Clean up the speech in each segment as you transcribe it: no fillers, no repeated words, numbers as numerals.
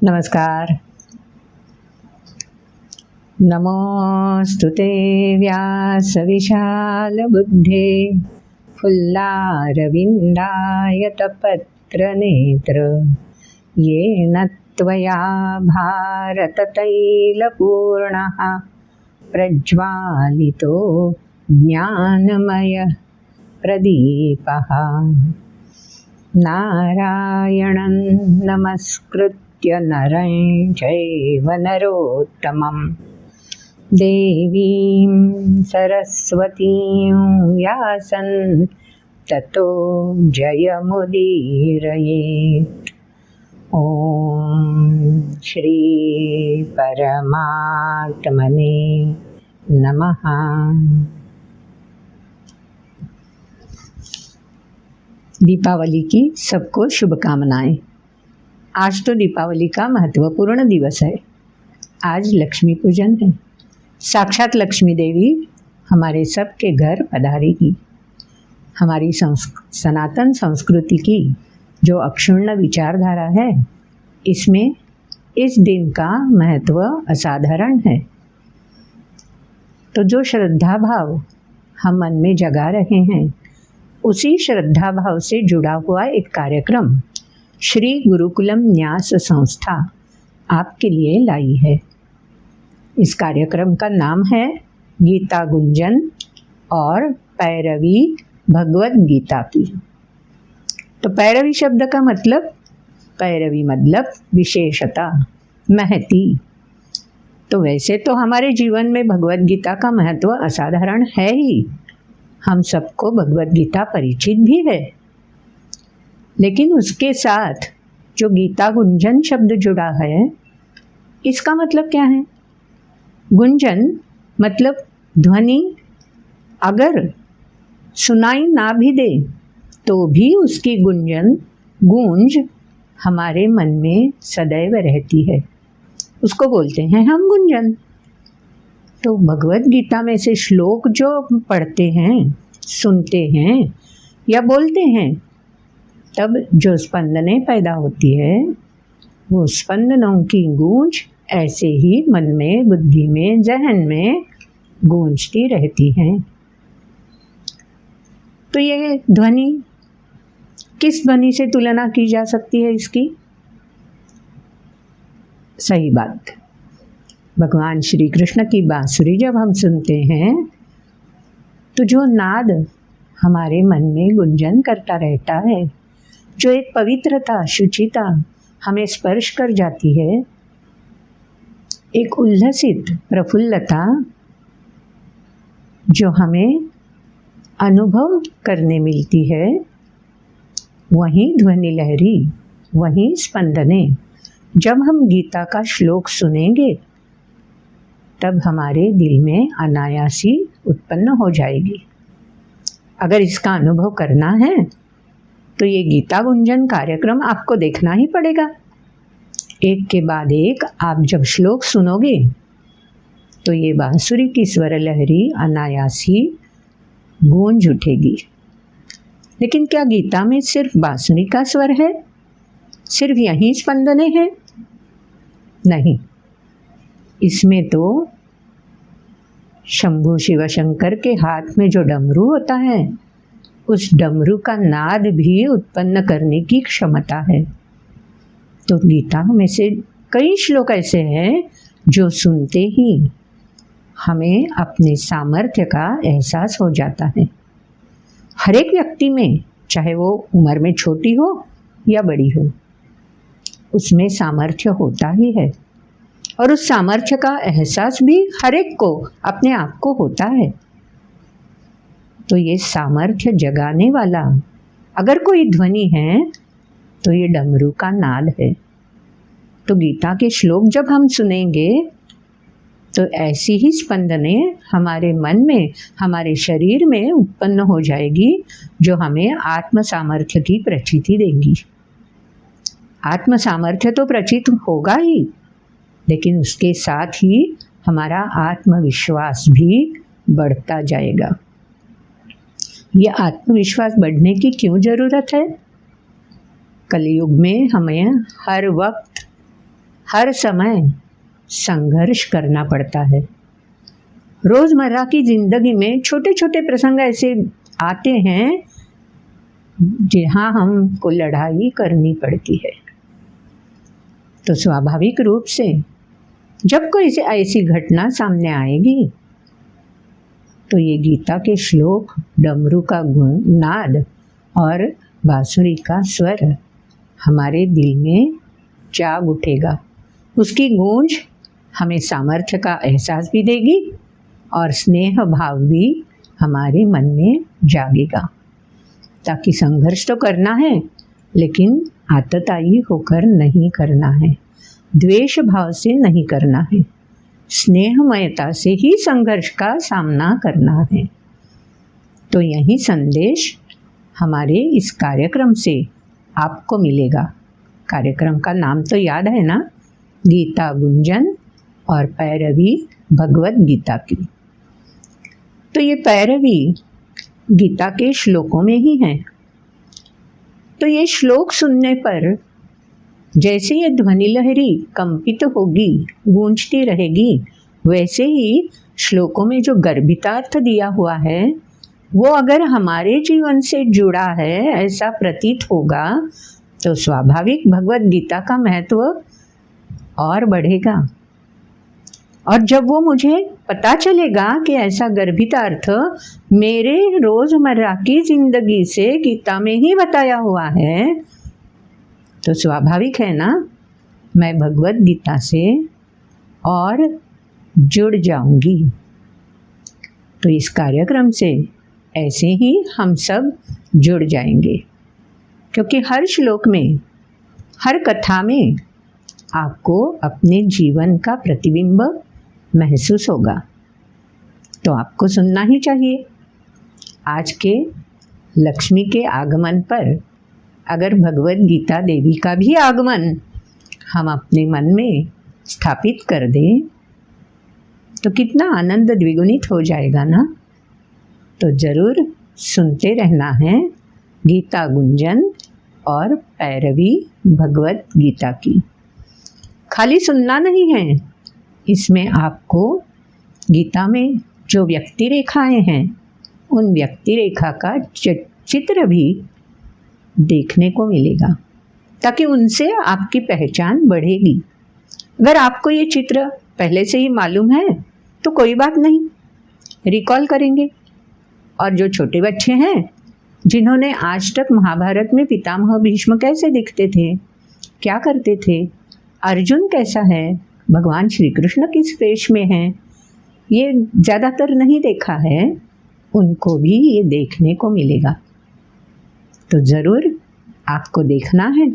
नमस्कार। नमोऽस्तुते व्यासविशालबुद्धे फुल्लारविन्दायतपत्रनेत्र येन त्वया भारततैलपूर्णः प्रज्वालितो ज्ञानमयः प्रदीपः। नारायणं नमस्कृत्य नरं चैव नरोत्तमं देवीं सरस्वतीं व्यासं ततो जयमुदीरयेत्। ॐ श्री परमात्मने नमः। दीपावली की सबको शुभकामनाएं। आज तो दीपावली का महत्वपूर्ण दिवस है। आज लक्ष्मी पूजन है। साक्षात लक्ष्मी देवी हमारे सबके घर पधारेगी। हमारी सनातन संस्कृति की जो अक्षुण्ण विचारधारा है, इसमें इस दिन का महत्व असाधारण है। तो जो श्रद्धा भाव हम मन में जगा रहे हैं, उसी श्रद्धा भाव से जुड़ा हुआ एक कार्यक्रम श्री गुरुकुलम न्यास संस्था आपके लिए लाई है। इस कार्यक्रम का नाम है गीता गुंजन और पैरवी भगवत गीता की। तो पैरवी शब्द का मतलब, पैरवी मतलब विशेषता, महती। तो वैसे तो हमारे जीवन में भगवत गीता का महत्व असाधारण है ही, हम सबको भगवत गीता परिचित भी है। लेकिन उसके साथ जो गीता गुंजन शब्द जुड़ा है, इसका मतलब क्या है? गुंजन मतलब ध्वनि। अगर सुनाई ना भी दे तो भी उसकी गूंज हमारे मन में सदैव रहती है। उसको बोलते हैं हम गुंजन। तो भगवत गीता में से श्लोक जो पढ़ते हैं, सुनते हैं या बोलते हैं, तब जो स्पंदनें पैदा होती है, वो स्पंदनों की गूंज ऐसे ही मन में, बुद्धि में, जहन में गूंजती रहती हैं। तो ये ध्वनि, किस ध्वनि से तुलना की जा सकती है इसकी? सही बात, भगवान श्री कृष्ण की बांसुरी जब हम सुनते हैं, तो जो नाद हमारे मन में गुंजन करता रहता है, जो एक पवित्रता, शुचिता हमें स्पर्श कर जाती है, एक उल्लसित प्रफुल्लता जो हमें अनुभव करने मिलती है, वहीं ध्वनि लहरी, वहीं स्पंदने जब हम गीता का श्लोक सुनेंगे, तब हमारे दिल में अनायासी उत्पन्न हो जाएगी। अगर इसका अनुभव करना है तो ये गीता गुंजन कार्यक्रम आपको देखना ही पड़ेगा। एक के बाद एक आप जब श्लोक सुनोगे, तो ये बांसुरी की स्वर लहरी अनायासी गूंज उठेगी। लेकिन क्या गीता में सिर्फ बांसुरी का स्वर है? सिर्फ यही स्पंदने हैं? नहीं, इसमें तो शंभु शिव शंकर के हाथ में जो डमरू होता है, उस डमरू का नाद भी उत्पन्न करने की क्षमता है। तो गीता में से कई श्लोक ऐसे हैं जो सुनते ही हमें अपने सामर्थ्य का एहसास हो जाता है। हर एक व्यक्ति में, चाहे वो उम्र में छोटी हो या बड़ी हो, उसमें सामर्थ्य होता ही है, और उस सामर्थ्य का एहसास भी हर एक को अपने आप को होता है। तो ये सामर्थ्य जगाने वाला अगर कोई ध्वनि है, तो ये डमरू का नाद है। तो गीता के श्लोक जब हम सुनेंगे, तो ऐसी ही स्पंदने हमारे मन में, हमारे शरीर में उत्पन्न हो जाएगी, जो हमें आत्म सामर्थ्य की प्रचिति देंगी। आत्म सामर्थ्य तो प्रचित होगा ही, लेकिन उसके साथ ही हमारा आत्मविश्वास भी बढ़ता जाएगा। ये आत्मविश्वास बढ़ने की क्यों ज़रूरत है? कलयुग में हमें हर वक्त हर समय संघर्ष करना पड़ता है। रोज़मर्रा की ज़िंदगी में छोटे छोटे प्रसंग ऐसे आते हैं जहाँ हमको लड़ाई करनी पड़ती है। तो स्वाभाविक रूप से जब कोई ऐसी घटना सामने आएगी तो ये गीता के श्लोक, डमरू का नाद और बांसुरी का स्वर हमारे दिल में जाग उठेगा। उसकी गूंज हमें सामर्थ्य का एहसास भी देगी और स्नेह भाव भी हमारे मन में जागेगा। ताकि संघर्ष तो करना है लेकिन आतताई होकर नहीं करना है, द्वेष भाव से नहीं करना है, स्नेहमयता से ही संघर्ष का सामना करना है। तो यही संदेश हमारे इस कार्यक्रम से आपको मिलेगा। कार्यक्रम का नाम तो याद है ना, गीता गुंजन और पैरवी भगवत गीता की। तो ये पैरवी गीता के श्लोकों में ही है। तो ये श्लोक सुनने पर जैसे ये ध्वनि लहरी कंपित होगी, गूंजती रहेगी, वैसे ही श्लोकों में जो गर्भितार्थ दिया हुआ है वो अगर हमारे जीवन से जुड़ा है ऐसा प्रतीत होगा तो स्वाभाविक भगवत गीता का महत्व और बढ़ेगा। और जब वो मुझे पता चलेगा कि ऐसा गर्भितार्थ मेरे रोज़मर्रा की ज़िंदगी से गीता में ही बताया हुआ है तो स्वाभाविक है ना, मैं भगवत गीता से और जुड़ जाऊंगी। तो इस कार्यक्रम से ऐसे ही हम सब जुड़ जाएंगे, क्योंकि हर श्लोक में, हर कथा में आपको अपने जीवन का प्रतिबिंब महसूस होगा। तो आपको सुनना ही चाहिए। आज के लक्ष्मी के आगमन पर अगर भगवत गीता देवी का भी आगमन हम अपने मन में स्थापित कर दें तो कितना आनंद द्विगुणित हो जाएगा ना। तो ज़रूर सुनते रहना है गीता गुंजन और पैरवी भगवत गीता की। खाली सुनना नहीं है, इसमें आपको गीता में जो व्यक्ति रेखाएं हैं उन व्यक्ति रेखा का चित्र भी देखने को मिलेगा, ताकि उनसे आपकी पहचान बढ़ेगी। अगर आपको ये चित्र पहले से ही मालूम है तो कोई बात नहीं, रिकॉल करेंगे। और जो छोटे बच्चे हैं जिन्होंने आज तक महाभारत में पितामह भीष्म कैसे दिखते थे, क्या करते थे, अर्जुन कैसा है, भगवान श्री कृष्ण किस वेश में हैं, ये ज़्यादातर नहीं देखा है, उनको भी ये देखने को मिलेगा। तो ज़रूर आपको देखना है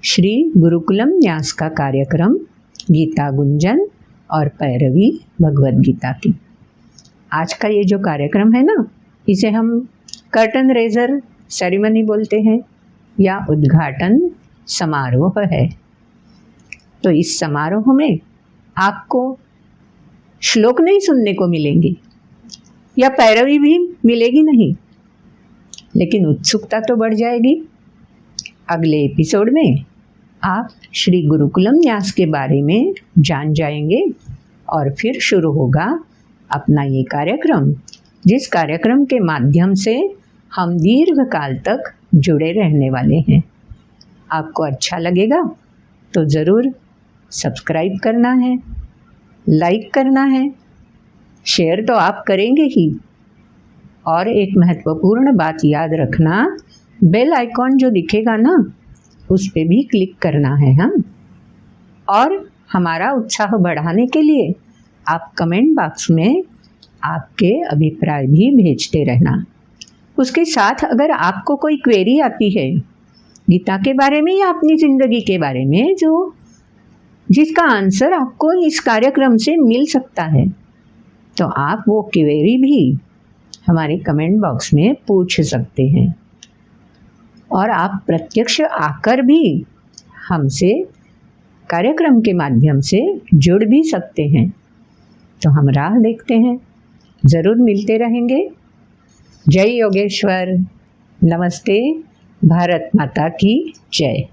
श्री गुरुकुलम न्यास का कार्यक्रम गीता गुंजन और पैरवी भगवत गीता की। आज का ये जो कार्यक्रम है ना, इसे हम कर्टन रेजर सेरेमनी बोलते हैं या उद्घाटन समारोह है। तो इस समारोह में आपको श्लोक नहीं सुनने को मिलेंगे या पैरवी भी मिलेगी नहीं, लेकिन उत्सुकता तो बढ़ जाएगी। अगले एपिसोड में आप श्री गुरुकुलम न्यास के बारे में जान जाएंगे और फिर शुरू होगा अपना ये कार्यक्रम, जिस कार्यक्रम के माध्यम से हम दीर्घ काल तक जुड़े रहने वाले हैं। आपको अच्छा लगेगा तो ज़रूर सब्सक्राइब करना है, लाइक करना है, शेयर तो आप करेंगे ही। और एक महत्वपूर्ण बात याद रखना, बेल आइकॉन जो दिखेगा ना उस पे भी क्लिक करना है हम। और हमारा उत्साह बढ़ाने के लिए आप कमेंट बॉक्स में आपके अभिप्राय भी भेजते रहना। उसके साथ अगर आपको कोई क्वेरी आती है गीता के बारे में या अपनी ज़िंदगी के बारे में, जिसका आंसर आपको इस कार्यक्रम से मिल सकता है, तो आप वो क्वेरी भी हमारे कमेंट बॉक्स में पूछ सकते हैं। और आप प्रत्यक्ष आकर भी हमसे कार्यक्रम के माध्यम से जुड़ भी सकते हैं। तो हम राह देखते हैं, ज़रूर मिलते रहेंगे। जय योगेश्वर, नमस्ते, भारत माता की जय।